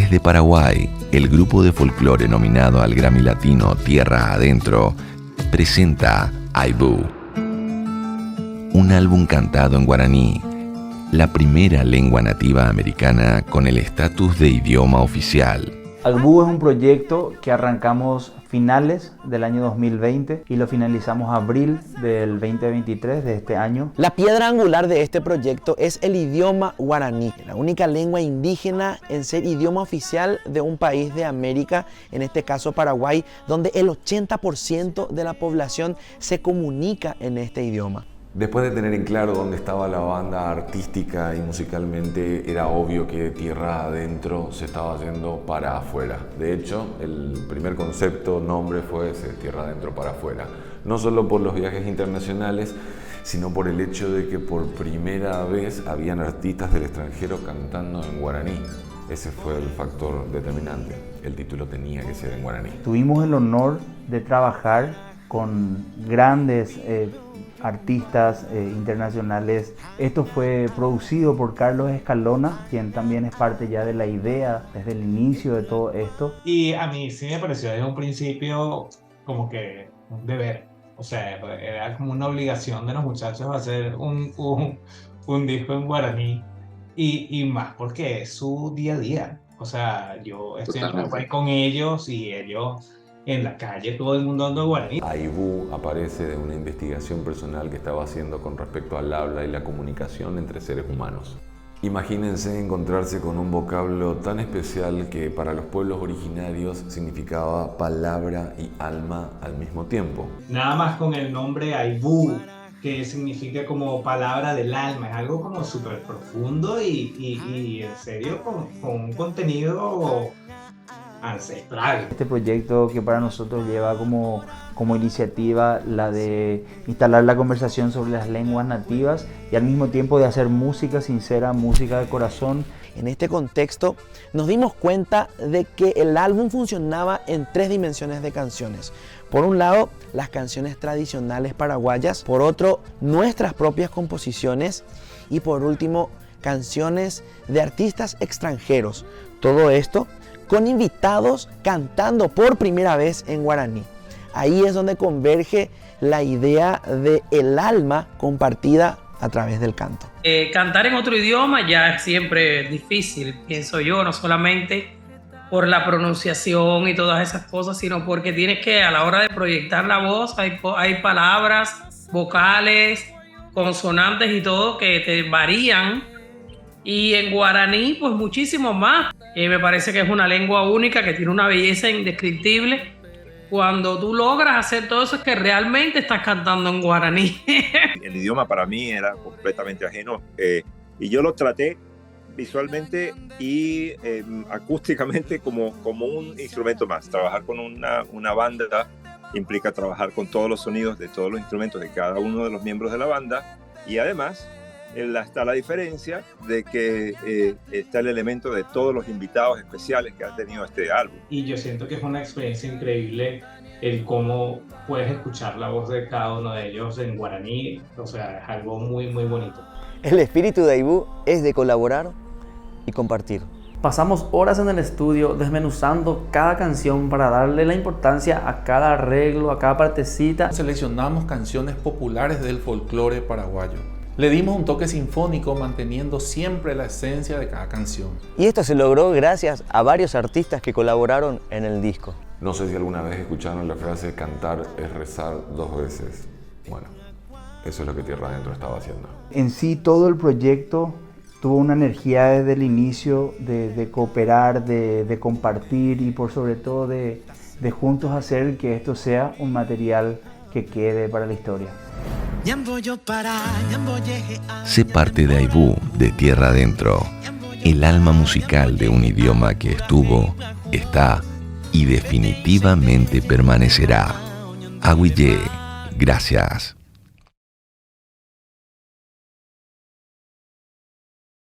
Desde Paraguay, el grupo de folclore nominado al Grammy Latino Tierra Adentro presenta Aibú, un álbum cantado en guaraní, la primera lengua nativa americana con el estatus de idioma oficial. Aibú es un proyecto que arrancamos finales del año 2020 y lo finalizamos abril del 2023 de este año. La piedra angular de este proyecto es el idioma guaraní, la única lengua indígena en ser idioma oficial de un país de América, en este caso Paraguay, donde el 80% de la población se comunica en este idioma. Después de tener en claro dónde estaba la banda artística y musicalmente, era obvio que Tierra Adentro se estaba yendo para afuera. De hecho, el primer concepto, nombre fue ese, Tierra Adentro para afuera. No solo por los viajes internacionales, sino por el hecho de que por primera vez habían artistas del extranjero cantando en guaraní. Ese fue el factor determinante. El título tenía que ser en guaraní. Tuvimos el honor de trabajar con grandes artistas internacionales. Esto fue producido por Carlos Escalona, quien también es parte ya de la idea desde el inicio de todo esto. Y a mí sí me pareció desde un principio como que un deber. O sea, era como una obligación de los muchachos hacer un disco en guaraní. Y más porque es su día a día. O sea, yo estoy en Paraguay con ellos y ellos en la calle, todo el mundo anda guaraní. Aibú aparece de una investigación personal que estaba haciendo con respecto al habla y la comunicación entre seres humanos. Imagínense encontrarse con un vocablo tan especial que para los pueblos originarios significaba palabra y alma al mismo tiempo. Nada más con el nombre Aibú, que significa como palabra del alma, es algo como súper profundo y en serio con un contenido ancestral. Este proyecto que para nosotros lleva como iniciativa la de instalar la conversación sobre las lenguas nativas y al mismo tiempo de hacer música sincera, música de corazón. En este contexto nos dimos cuenta de que el álbum funcionaba en 3 dimensiones de canciones. Por un lado, las canciones tradicionales paraguayas, por otro, nuestras propias composiciones y por último, canciones de artistas extranjeros. Todo esto con invitados cantando por primera vez en guaraní. Ahí es donde converge la idea de el alma compartida a través del canto. Cantar en otro idioma ya es siempre difícil, pienso yo, no solamente por la pronunciación y todas esas cosas, sino porque tienes que, a la hora de proyectar la voz, hay palabras, vocales, consonantes y todo que te varían. Y en guaraní, pues muchísimo más. Me parece que es una lengua única que tiene una belleza indescriptible. Cuando tú logras hacer todo eso es que realmente estás cantando en guaraní. El idioma para mí era completamente ajeno y yo lo traté visualmente y acústicamente como un instrumento más. Trabajar con una banda implica trabajar con todos los sonidos de todos los instrumentos de cada uno de los miembros de la banda y además está la diferencia de que está el elemento de todos los invitados especiales que ha tenido este álbum. Y yo siento que es una experiencia increíble el cómo puedes escuchar la voz de cada uno de ellos en guaraní. O sea, es algo muy, muy bonito. El espíritu de Aibú es de colaborar y compartir. Pasamos horas en el estudio desmenuzando cada canción para darle la importancia a cada arreglo, a cada partecita. Seleccionamos canciones populares del folclore paraguayo. Le dimos un toque sinfónico manteniendo siempre la esencia de cada canción. Y esto se logró gracias a varios artistas que colaboraron en el disco. No sé si alguna vez escucharon la frase cantar es rezar 2 veces. Bueno, eso es lo que Tierra Adentro estaba haciendo. En sí todo el proyecto tuvo una energía desde el inicio de cooperar, de compartir y por sobre todo de juntos hacer que esto sea un material que quede para la historia. Sé parte de Aibú, de Tierra Adentro, el alma musical de un idioma que estuvo, está y definitivamente permanecerá. Agüillé, gracias.